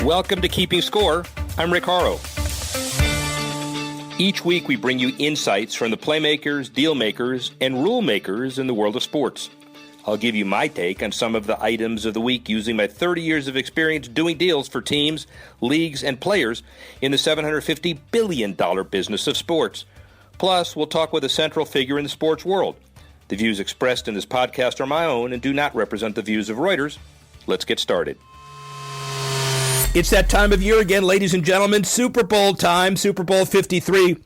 Welcome to Keeping Score. I'm Rick Horrow. Each week we bring you insights from the playmakers, deal makers, and rule makers in the world of sports. I'll give you my take on some of the items of the week using my 30 years of experience doing deals for teams, leagues, and players in the $750 billion business of sports. Plus, we'll talk with a central figure in the sports world. The views expressed in this podcast are my own and do not represent the views of Reuters. Let's get started. It's that time of year again, ladies and gentlemen. Super Bowl time, Super Bowl 53.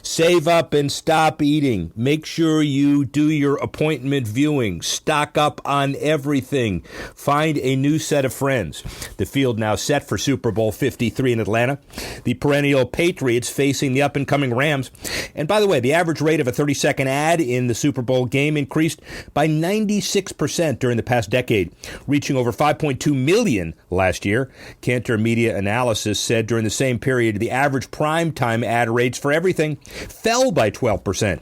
Save up and stop eating. Make sure you do your appointment viewing. Stock up on everything. Find a new set of friends. The field now set for Super Bowl 53 in Atlanta. The perennial Patriots facing the up-and-coming Rams. And by the way, the average rate of a 30-second ad in the Super Bowl game increased by 96% during the past decade, reaching over 5.2 million last year. Cantor Media Analysis said during the same period, the average primetime ad rates for everything fell by 12%.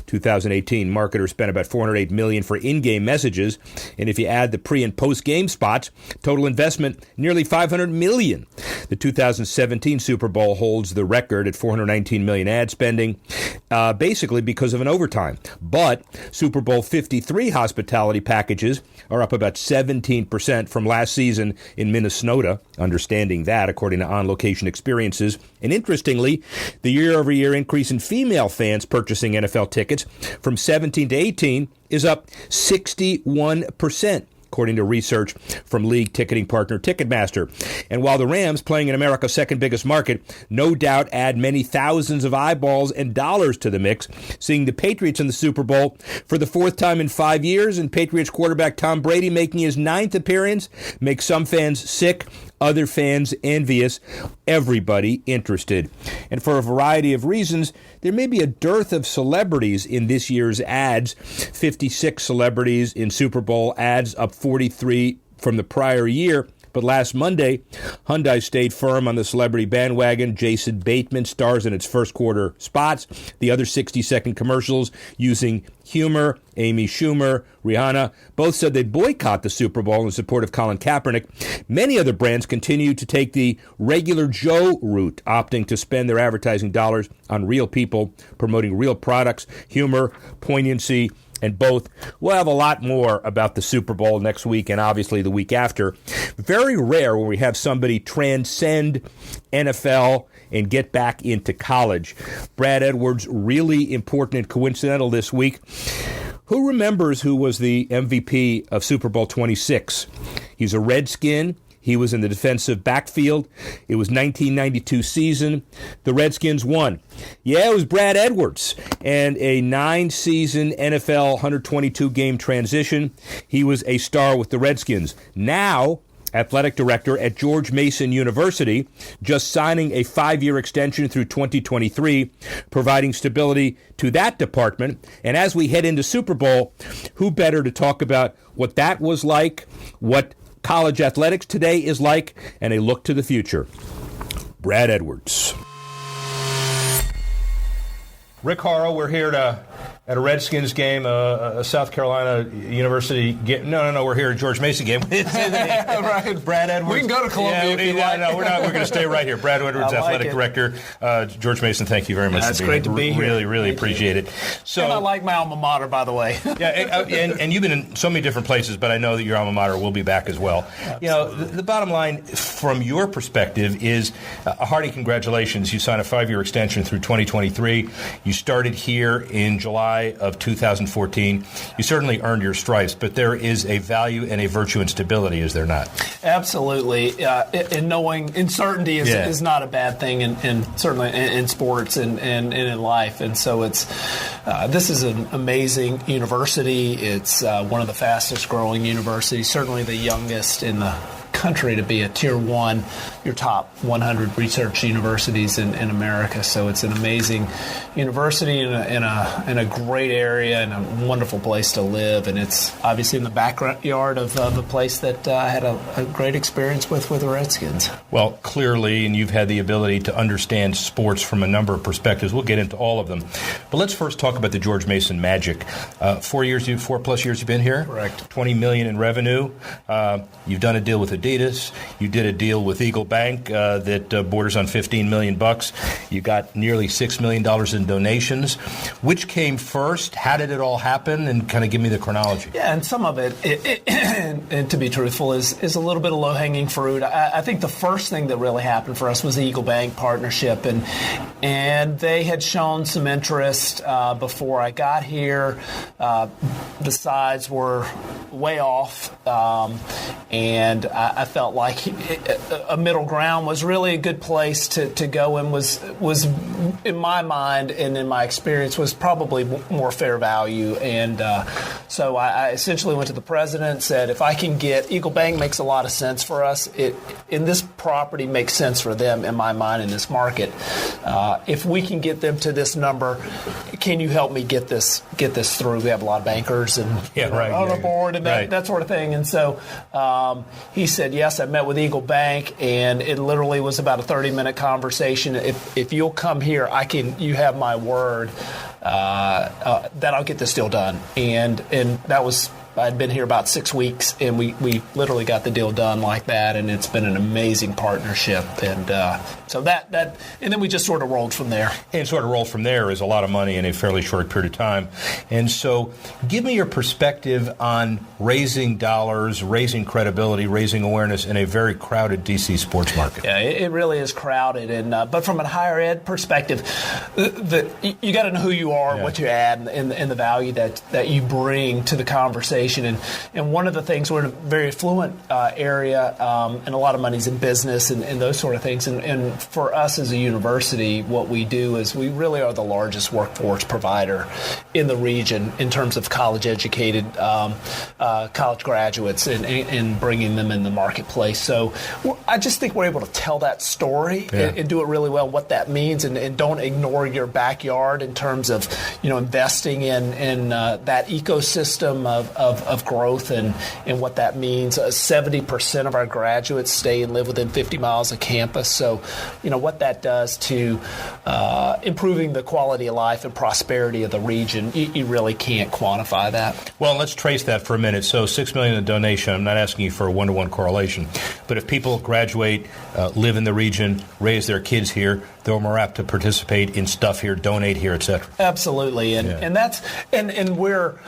2018, marketers spent about $408 million for in-game messages, and if you add the pre- and post-game spots, total investment nearly $500 million. The 2017 Super Bowl holds the record at $419 million ad spending, basically because of an overtime. But Super Bowl 53 hospitality packages are up about 17% from last season in Minnesota, understanding that according to On Location Experiences. And interestingly, the year-over-year increase in female fans purchasing NFL tickets from 17 to 18 is up 61%. According to research from league ticketing partner Ticketmaster. And while the Rams, playing in America's second biggest market, no doubt add many thousands of eyeballs and dollars to the mix, seeing the Patriots in the Super Bowl for the fourth time in 5 years and Patriots quarterback Tom Brady making his ninth appearance makes some fans sick, other fans envious, everybody interested. And for a variety of reasons, there may be a dearth of celebrities in this year's ads. 56 celebrities in Super Bowl ads, up 43 from the prior year. But last Monday, Hyundai stayed firm on the celebrity bandwagon. Jason Bateman stars in its first quarter spots. The other 60-second commercials using humor. Amy Schumer, Rihanna, both said they'd boycott the Super Bowl in support of Colin Kaepernick. Many other brands continue to take the regular Joe route, opting to spend their advertising dollars on real people, promoting real products, humor, poignancy, and both. We'll have a lot more about the Super Bowl next week and obviously the week after. Very rare when we have somebody transcend NFL and get back into college. Brad Edwards, really important and coincidental this week. Who remembers who was the MVP of Super Bowl 26? He's a Redskin. He was in the defensive backfield. It was 1992 season. The Redskins won. Yeah, it was Brad Edwards. And a 9-season NFL 122-game transition. He was a star with the Redskins. Now, athletic director at George Mason University, just signing a 5-year extension through 2023, providing stability to that department. And as we head into Super Bowl, who better to talk about what that was like, what college athletics today is like, and a look to the future. Brad Edwards. Rick Horrow, we're here at a Redskins game, a South Carolina University game. No, we're here at George Mason game. Right. Brad Edwards. We can go to Columbia if you like. No, we're not. We're going to stay right here. Brad Edwards, athletic director. George Mason, thank you very much. That's great to be here. Really appreciate it. So, and I like my alma mater, by the way. Yeah, and you've been in so many different places, but I know that your alma mater will be back as well. Absolutely. You know, the bottom line from your perspective is a hearty congratulations. You signed a 5-year extension through 2023. You started here in July of 2014. You certainly earned your stripes, but there is a value and a virtue in stability, is there not? Absolutely. And knowing uncertainty is not a bad thing, and certainly in sports and in life. And so it's this is an amazing university. It's one of the fastest growing universities, certainly the youngest in the country to be a Tier 1, your top 100 research universities in America. So it's an amazing university in a great area and a wonderful place to live. And it's obviously in the backyard of the place that I had a great experience with the Redskins. Well, clearly, and you've had the ability to understand sports from a number of perspectives. We'll get into all of them. But let's first talk about the George Mason magic. 4 plus years you've been here? Correct. $20 million in revenue. You've done a deal with Adidas. Adidas. You did a deal with Eagle Bank that borders on $15 million. You got nearly $6 million in donations. Which came first? How did it all happen? And kind of give me the chronology. Yeah, and some of it and to be truthful, is a little bit of low-hanging fruit. I think the first thing that really happened for us was the Eagle Bank partnership, and they had shown some interest before I got here. The sides were way off, and I felt like a middle ground was really a good place to go, and was in my mind and in my experience was probably more fair value. And so I essentially went to the president, said, if I can get Eagle Bank makes a lot of sense for us. In this property makes sense for them in my mind in this market. If we can get them to this number, can you help me get this through? We have a lot of bankers and on the board and that sort of thing. And so he said yes. I met with Eagle Bank, and it literally was about a 30-minute conversation. If you'll come here, you have my word that I'll get this deal done. And that was, I'd been here about 6 weeks, and we literally got the deal done like that, and it's been an amazing partnership. And so that and then we just sort of rolled from there. And sort of rolled from there is a lot of money in a fairly short period of time. And so give me your perspective on raising dollars, raising credibility, raising awareness in a very crowded D.C. sports market. Yeah, it really is crowded. And but from a higher ed perspective, you got to know who you are, what you add, and the value that you bring to the conversation. And one of the things, we're in a very affluent area, and a lot of money's in business and those sort of things. And for us as a university, what we do is we really are the largest workforce provider in the region in terms of college-educated college graduates and bringing them in the marketplace. So I just think we're able to tell that story and do it really well, what that means, and don't ignore your backyard in terms of investing in that ecosystem of growth and what that means. 70% of our graduates stay and live within 50 miles of campus. So, what that does to improving the quality of life and prosperity of the region, you really can't quantify that. Well, let's trace that for a minute. So $6 million in donation. I'm not asking you for a one-to-one correlation, but if people graduate, live in the region, raise their kids here, they're more apt to participate in stuff here, donate here, etc. Absolutely, and that's and we're,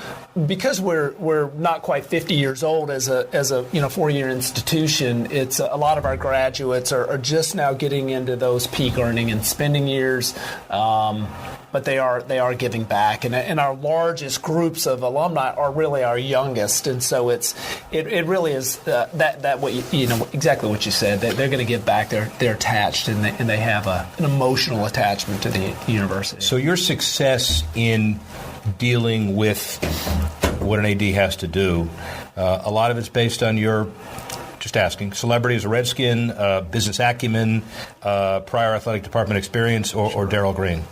because we're not quite 50 years old as a 4-year institution. It's a lot of our graduates are just now getting into those peak earning and spending years. But they are giving back, and our largest groups of alumni are really our youngest, and so it really is that what exactly what you said. They're going to give back. They're attached, and they have an emotional attachment to the university. So your success in dealing with what an AD has to do, a lot of it's based on your, just asking, celebrity as a Redskin, business acumen, prior athletic department experience, or Darryl Green?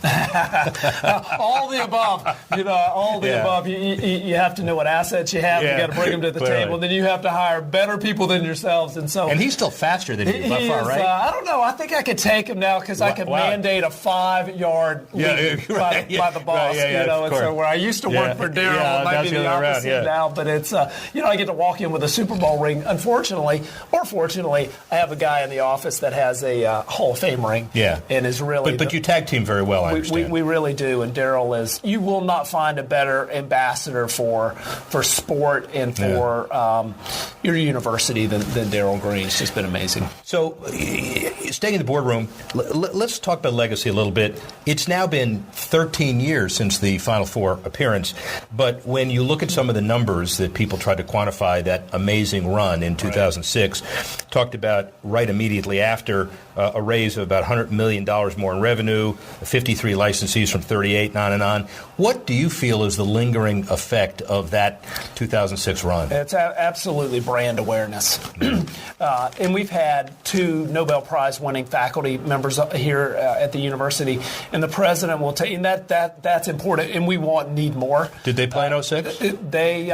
All the above. All the above. You have to know what assets you have. You got to bring them to the table. And then you have to hire better people than yourselves. And he's still faster than you by far, right? I don't know. I think I could take him now because I could mandate a 5-yard lead by the boss. So where I used to work for Darryl, it might be the opposite now. But it's I get to walk in with a Super Bowl ring. Unfortunately, or fortunately, I have a guy in the office that has a Hall of Fame ring. Yeah. And is really. But you tag team very well, I understand. We really do. And Darryl is, you will not find a better ambassador for sport and for your university than Darryl Green. It's just been amazing. So, staying in the boardroom, let's talk about legacy a little bit. It's now been 13 years since the Final Four appearance. But when you look at some of the numbers that people tried to quantify that amazing run in 2006, talked about right immediately after a raise of about $100 million more in revenue, 53 licensees from 38, on and on. What do you feel is the lingering effect of that 2006 run? It's absolutely brand awareness. And we've had 2 Nobel Prize prize-winning faculty members here at the university, and the president will tell you that's important, and we need more. Did they play in 06? They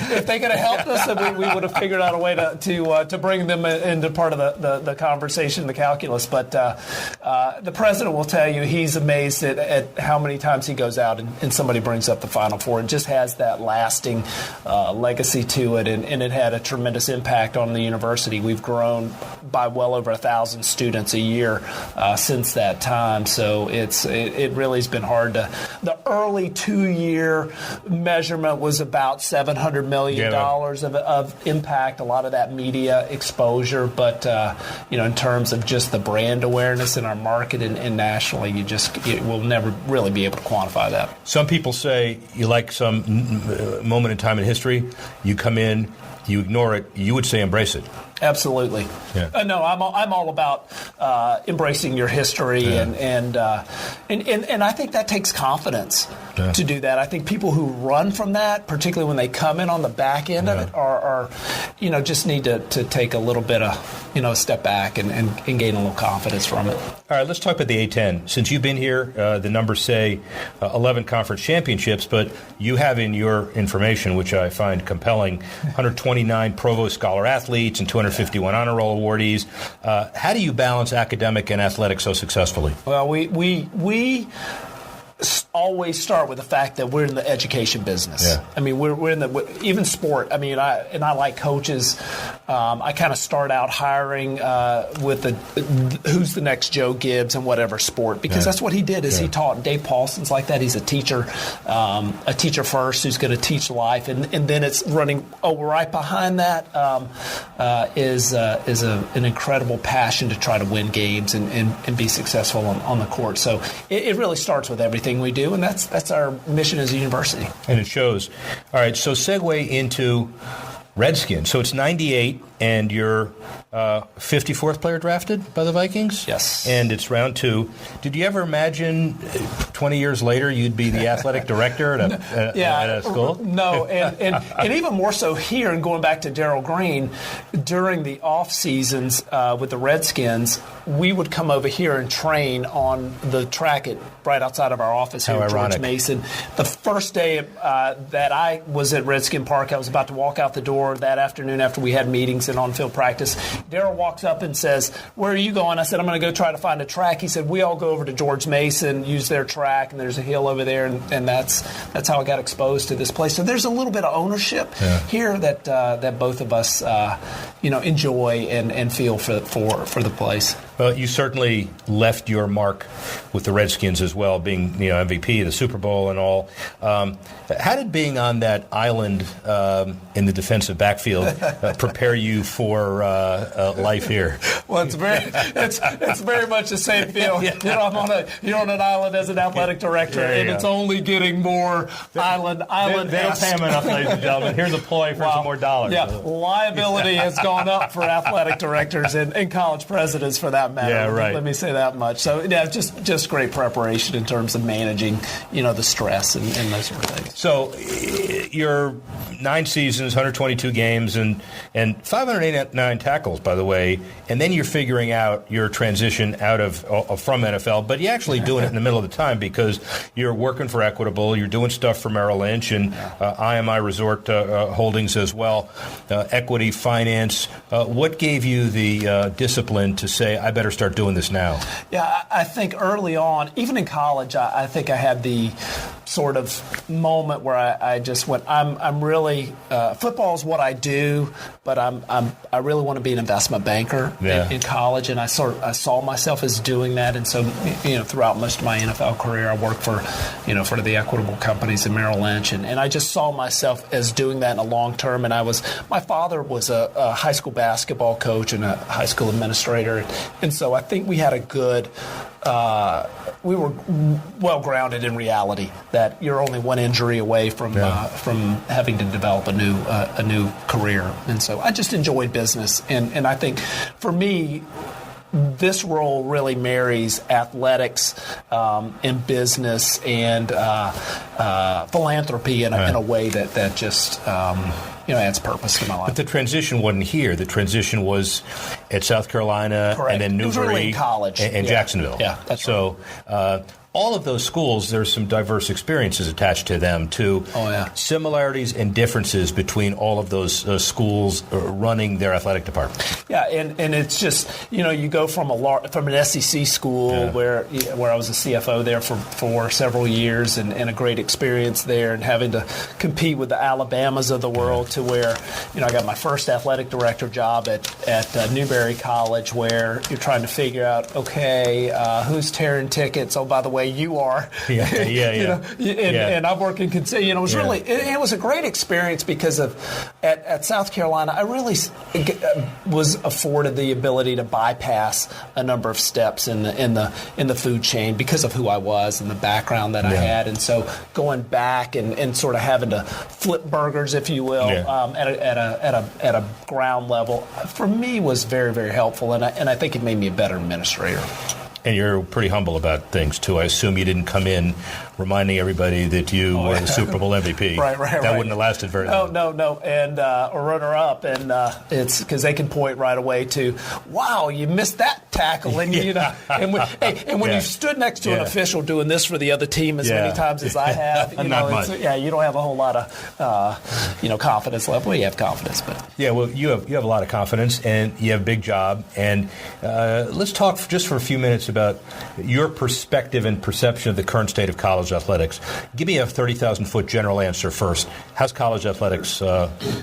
if they could have helped us, we would have figured out a way to bring them into part of the conversation, the calculus. But the president will tell you he's amazed at how many times he goes out and somebody brings up the Final Four. It just has that lasting legacy to it, and it had a tremendous impact on the university. We've grown by well over 1,000 students a year since that time. So it really has been hard to. The early 2-year measurement was about $700 million of impact. A lot of that media exposure, but in terms of just the brand awareness in our market and nationally, you will never really be able to quantify that. Some people say you like some moment in time in history, you come in, you ignore it. You would say embrace it. Absolutely. Yeah. No, I'm all about embracing your history, and I think that takes confidence to do that. I think people who run from that, particularly when they come in on the back end of it, are just need to take a little bit of a step back and gain a little confidence from it. All right, let's talk about the A-10. Since you've been here, the numbers say 11 conference championships, but you have in your information, which I find compelling, 129 Provost Scholar athletes and 251 honor roll awardees. How do you balance academic and athletics so successfully? Well, we always start with the fact that we're in the education business. Yeah. I mean, we're in even sport. I mean, I like coaches. I kind of start out hiring with who's the next Joe Gibbs in whatever sport, because that's what he did. He taught. Dave Paulson's like that. He's a teacher first who's going to teach life, and then it's running. Right behind that is an incredible passion to try to win games and be successful on the court. So it really starts with everything we do, and that's our mission as a university. And it shows. All right, so segue into Redskins. So it's 98, and you're 54th player drafted by the Vikings? Yes. And it's round 2. Did you ever imagine 20 years later you'd be the athletic director at a school? No, and even more so here, and going back to Darryl Green, during the off seasons with the Redskins, we would come over here and train on the track right outside of our office here at George Mason. The first day that I was at Redskin Park, I was about to walk out the door that afternoon after we had meetings and on-field practice. Darryl walks up and says, "Where are you going?" I said, "I'm going to go try to find a track." He said, "We all go over to George Mason, use their track, and there's a hill over there," and that's how I got exposed to this place. So there's a little bit of ownership here that both of us enjoy and feel for the place. Well, you certainly left your mark with the Redskins as well, being MVP, the Super Bowl and all. How did being on that island in the defensive backfield prepare you for life here? Well, it's very much the same feel. You're on an island as an athletic director, and it's only getting more island. They don't pay him enough, ladies and gentlemen. Here's a ploy for some more dollars. Yeah, liability has gone up for athletic directors and college presidents for that matter. Yeah, right. Let me say that much. So, just great preparation in terms of managing, the stress and those sort of things. So, you're 9 seasons, 122 games, and 589 tackles, by the way, and then you're figuring out your transition out of from NFL, but you're actually doing it in the middle of the time because you're working for Equitable, you're doing stuff for Merrill Lynch and IMI Resort Holdings as well, equity, finance. What gave you the discipline to say, I better start doing this now? Yeah, I think early on, even in college, I think I had the sort of moment where I just went, I'm really football is what I do, but I really want to be an investment banker in college, and I saw myself as doing that, and so throughout most of my NFL career, I worked for the Equitable companies in Merrill Lynch, and I just saw myself as doing that in the long term. And my father was a high school basketball coach and a high school administrator, and so I think we had a good. We were well grounded in reality that you're only one injury away from having to develop a new career, and so I just enjoyed business, and I think for me, this role really marries athletics and business and philanthropy in a way that just adds purpose to my life. But the transition wasn't here. The transition was at South Carolina, Correct. and then Newberry, really in college, and Jacksonville. Yeah, that's so. Right. All of those schools, there's some diverse experiences attached to them, too. Oh, yeah. Similarities and differences between all of those schools running their athletic department. Yeah, and it's just, you go from an SEC school where I was a CFO there for several years and a great experience there, and having to compete with the Alabamas of the world to where, I got my first athletic director job at Newberry College, where you're trying to figure out, okay, who's tearing tickets? Oh, by the way, you are. And I'm working. It was really. It was a great experience because at South Carolina, I really was afforded the ability to bypass a number of steps in the food chain because of who I was and the background that I had, and so going back and sort of having to flip burgers, if you will, at a ground level for me was very, very helpful, and I think it made me a better administrator. And you're pretty humble about things, too. I assume you didn't come in reminding everybody that you were the Super Bowl MVP. Right. That wouldn't have lasted very long. No. And or runner-up. And it's because they can point right away to, wow, you missed that tackle. And, when you stood next to an official doing this for the other team as many times as I have, you don't have a whole lot of, confidence level. Well, you have confidence. But well, you have a lot of confidence, and you have a big job. And let's talk just for a few minutes about your perspective and perception of the current state of college athletics. Give me a 30,000-foot general answer first. How's college athletics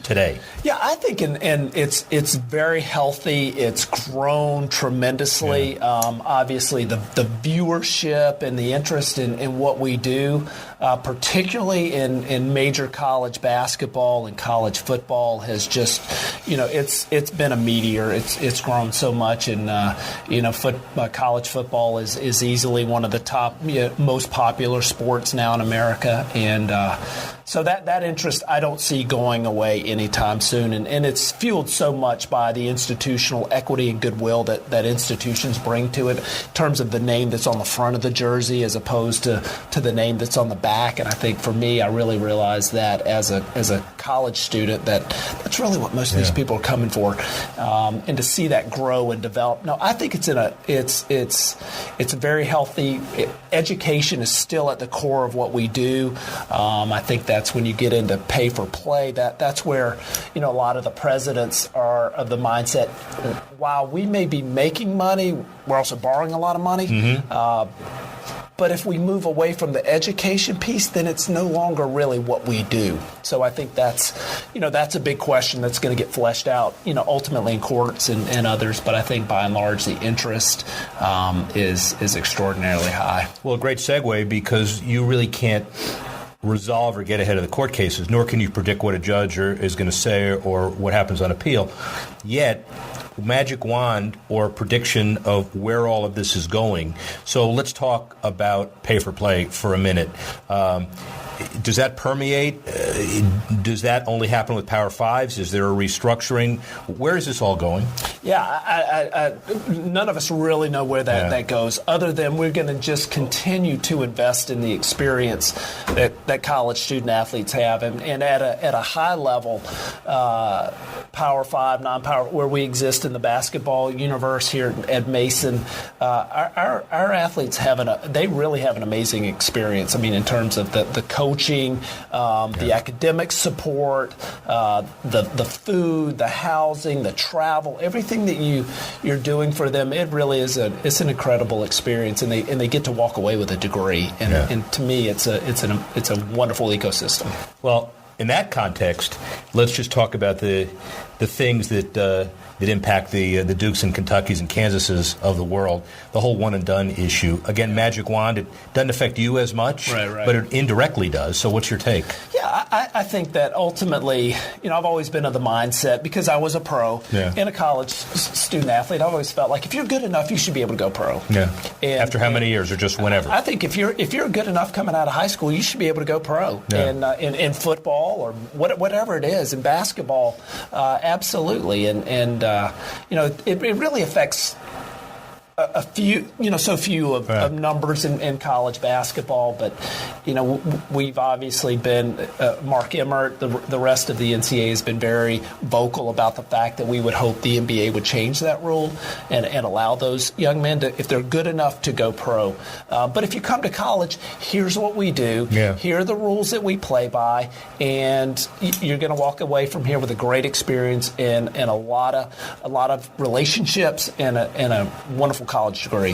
today? Yeah, I think and it's very healthy. It's grown tremendously. Obviously, the viewership and the interest in what we do, particularly in major college basketball and college football, has just, it's been a meteor. It's grown so much, and college football is easily one of the top most popular sports now in America, and so that interest I don't see going away anytime soon, and it's fueled so much by the institutional equity and goodwill that institutions bring to it in terms of the name that's on the front of the jersey as opposed to the name that's on the back. And I think for me, I really realized that as a college student that's really what most of these people are coming for, and to see that grow and develop. No, I think it's very healthy. Education is still at the core of what we do. I think that's when you get into pay for play. That's where a lot of the presidents are of the mindset. While we may be making money, we're also borrowing a lot of money. But if we move away from the education piece, then it's no longer really what we do. So I think that's a big question that's going to get fleshed out, ultimately in courts and others. But I think by and large the interest is extraordinarily high. Well, a great segue, because you really can't resolve or get ahead of the court cases, nor can you predict what a judge is going to say or what happens on appeal. Yet, magic wand or prediction of where all of this is going. So let's talk about pay for play for a minute. Does that permeate? Does that only happen with Power Fives? Is there a restructuring? Where is this all going? Yeah, none of us really know where that goes, other than we're going to just continue to invest in the experience that college student athletes have, and at a high level, Power Five, non-power, where we exist in the basketball universe here at Mason, our athletes they really have an amazing experience. I mean, in terms of the coaching, the academic support, the food, the housing, the travel, everything that you're doing for them, it really is it's an incredible experience, and they get to walk away with a degree, and to me it's a wonderful ecosystem. Well, in that context, let's just talk about the things that impact the Dukes and Kentuckys and Kansases of the world. The whole one and done issue. Again, magic wand, it doesn't affect you as much, right. But it indirectly does. So what's your take? Yeah, I think that ultimately, I've always been of the mindset, because I was a pro and a college student athlete, I've always felt like if you're good enough, you should be able to go pro. Yeah. After how many years, or just whenever? I think if you're good enough coming out of high school, you should be able to go pro. Yeah. In football or whatever it is, in basketball, absolutely. And it really affects a few, so few of numbers in college basketball, but we've obviously been Mark Emmert, the rest of the NCAA has been very vocal about the fact that we would hope the NBA would change that rule and allow those young men to, if they're good enough, to go pro. But if you come to college, here's what we do. Yeah. Here are the rules that we play by, and you're going to walk away from here with a great experience and a lot of relationships and a wonderful college degree.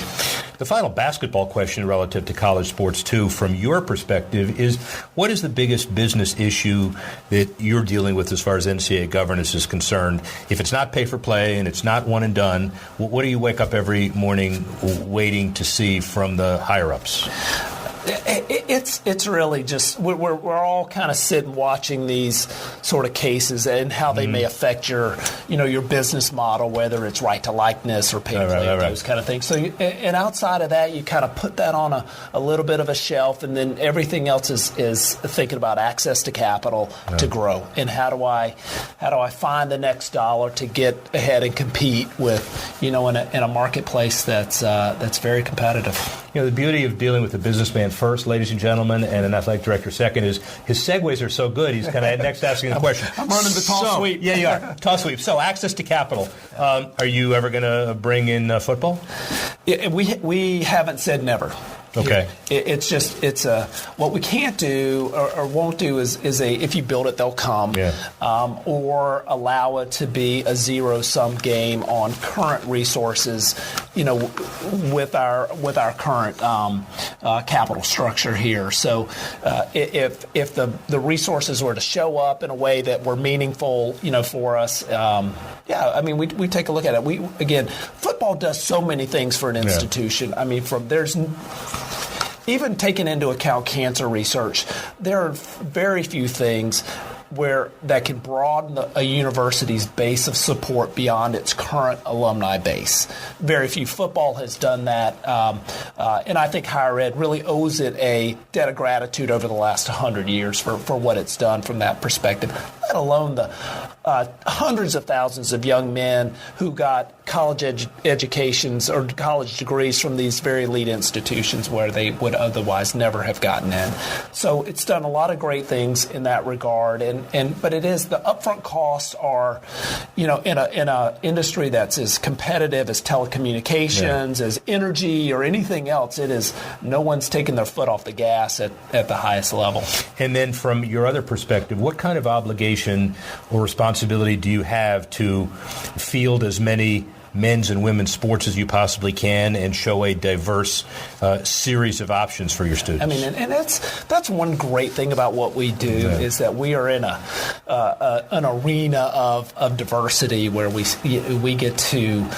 The final basketball question relative to college sports, too, from your perspective, is what is the biggest business issue that you're dealing with as far as NCAA governance is concerned? If it's not pay for play and it's not one and done, what do you wake up every morning waiting to see from the higher-ups? It's really just we're all kind of sitting watching these sort of cases and how they may affect your business model, whether it's right to likeness or pay to play, those kind of things. So and outside of that, you kind of put that on a little bit of a shelf, and then everything else is thinking about access to capital to grow, and how do I find the next dollar to get ahead and compete with in a marketplace that's very competitive. The beauty of dealing with a businessman first, ladies and gentlemen, and an athletic director second is his segues are so good. He's kind of next asking the question. I'm running the toss sweep. Yeah, you are. Toss sweep. So access to capital. Are you ever going to bring in football? Yeah, we haven't said never. Okay. It's what we can't do or won't do is if you build it, they'll come, or allow it to be a zero-sum game on current resources, with our current capital structure here. So if the resources were to show up in a way that were meaningful, for us, we take a look at it. Football does so many things for an institution. I mean, even taking into account cancer research, there are very few things that can broaden a university's base of support beyond its current alumni base. Very few. Football has done that, and I think higher ed really owes it a debt of gratitude over the last 100 years for what it's done from that perspective, let alone the hundreds of thousands of young men who got college educations or college degrees from these very elite institutions where they would otherwise never have gotten in. So it's done a lot of great things in that regard, but it is the upfront costs are, in a industry that's as competitive as telecommunications, as energy or anything else. It is no one's taking their foot off the gas at the highest level. And then from your other perspective, what kind of obligation or responsibility do you have to field as many men's and women's sports as you possibly can and show a diverse series of options for your students? I mean, and that's one great thing about what we do is that we are in an arena of diversity where we get to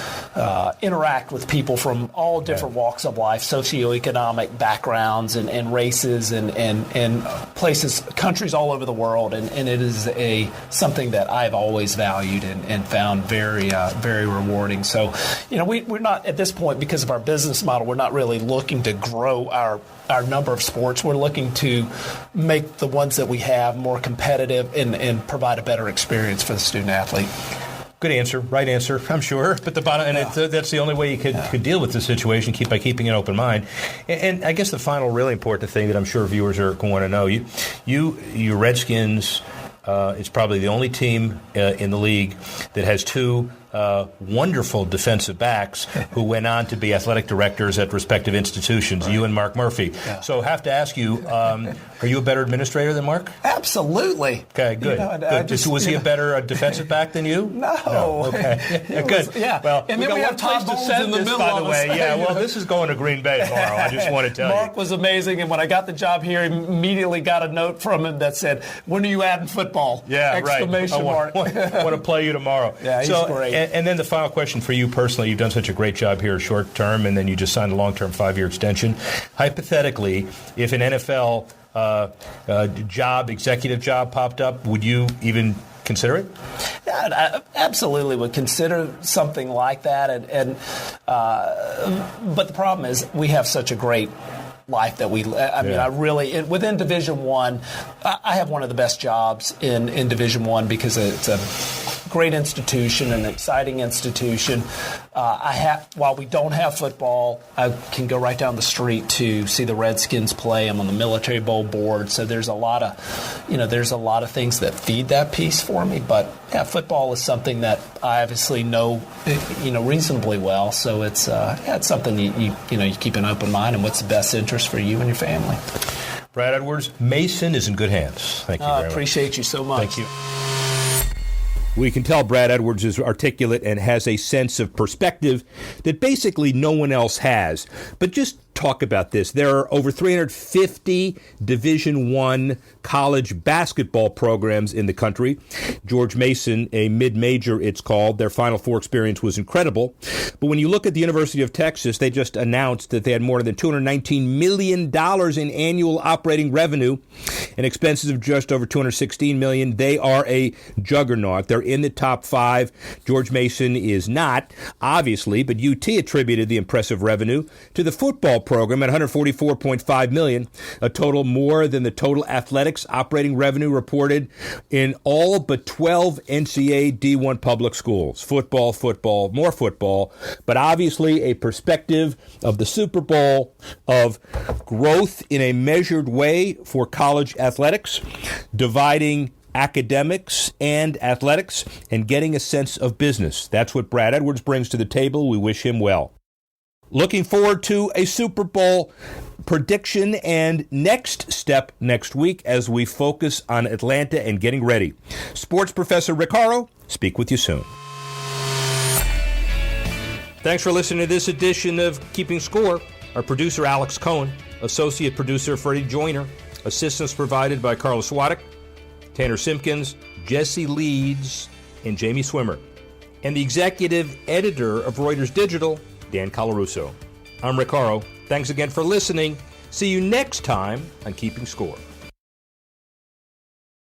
interact with people from all different walks of life, socioeconomic backgrounds and races and places, countries all over the world, and it is something that I've always valued and found very very rewarding. So, we're not at this point, because of our business model, we're not really looking to grow our number of sports. We're looking to make the ones that we have more competitive and provide a better experience for the student athlete. Good answer, right answer, I'm sure. But that's the only way you could deal with the situation, by keeping an open mind. And I guess the final really important thing that I'm sure viewers are going to want to know, you Redskins, it's probably the only team in the league that has two wonderful defensive backs who went on to be athletic directors at respective institutions, you and Mark Murphy. Yeah. So I have to ask you, are you a better administrator than Mark? Absolutely. Okay, good. Was he a better defensive back than you? No. Okay. Good. Well, and then we have Todd Bowles in the middle, by the way. Yeah, well, this is going to Green Bay tomorrow. I just want to tell you. Mark was amazing, and when I got the job here, I immediately got a note from him that said, "When are you adding football?" Yeah, exclamation mark. I want to play you tomorrow. Yeah, he's great. And then the final question for you personally, you've done such a great job here short term, and then you just signed a long-term 5-year extension. Hypothetically, if an NFL executive job popped up, would you even consider it? Yeah, I absolutely would consider something like that. But the problem is we have such a great life that I really, within Division I have one of the best jobs in Division I because it's a great institution, an exciting institution. While we don't have football, I can go right down the street to see the Redskins play. I'm on the Military Bowl board, so there's a lot of things that feed that piece for me. But yeah, football is something that I obviously know reasonably well. So it's something you keep an open mind and what's the best interest for you and your family. Brad Edwards, Mason is in good hands. Thank you very much. I appreciate you so much. Thank you. We can tell Brad Edwards is articulate and has a sense of perspective that basically no one else has. But just talk about this. There are over 350 Division I college basketball programs in the country. George Mason, a mid-major, it's called. Their Final Four experience was incredible. But when you look at the University of Texas, they just announced that they had more than $219 million in annual operating revenue and expenses of just over $216 million. They are a juggernaut. They're in the top 5. George Mason is not, obviously, but UT attributed the impressive revenue to the football program at $144.5 million, a total more than the total athletics operating revenue reported in all but 12 NCAA D1 public schools. Football, more football, but obviously a perspective of the Super Bowl, of growth in a measured way for college athletics, dividing academics and athletics, and getting a sense of business. That's what Brad Edwards brings to the table. We wish him well. Looking forward to a Super Bowl prediction and next step next week as we focus on Atlanta and getting ready. Sports Professor Rick Horrow, speak with you soon. Thanks for listening to this edition of Keeping Score. Our producer, Alex Cohen, associate producer, Freddie Joyner, assistance provided by Carlos Swadek, Tanner Simpkins, Jesse Leeds, and Jamie Swimmer, and the executive editor of Reuters Digital, Dan Colarusso. I'm Rick Horrow. Thanks again for listening. See you next time on Keeping Score.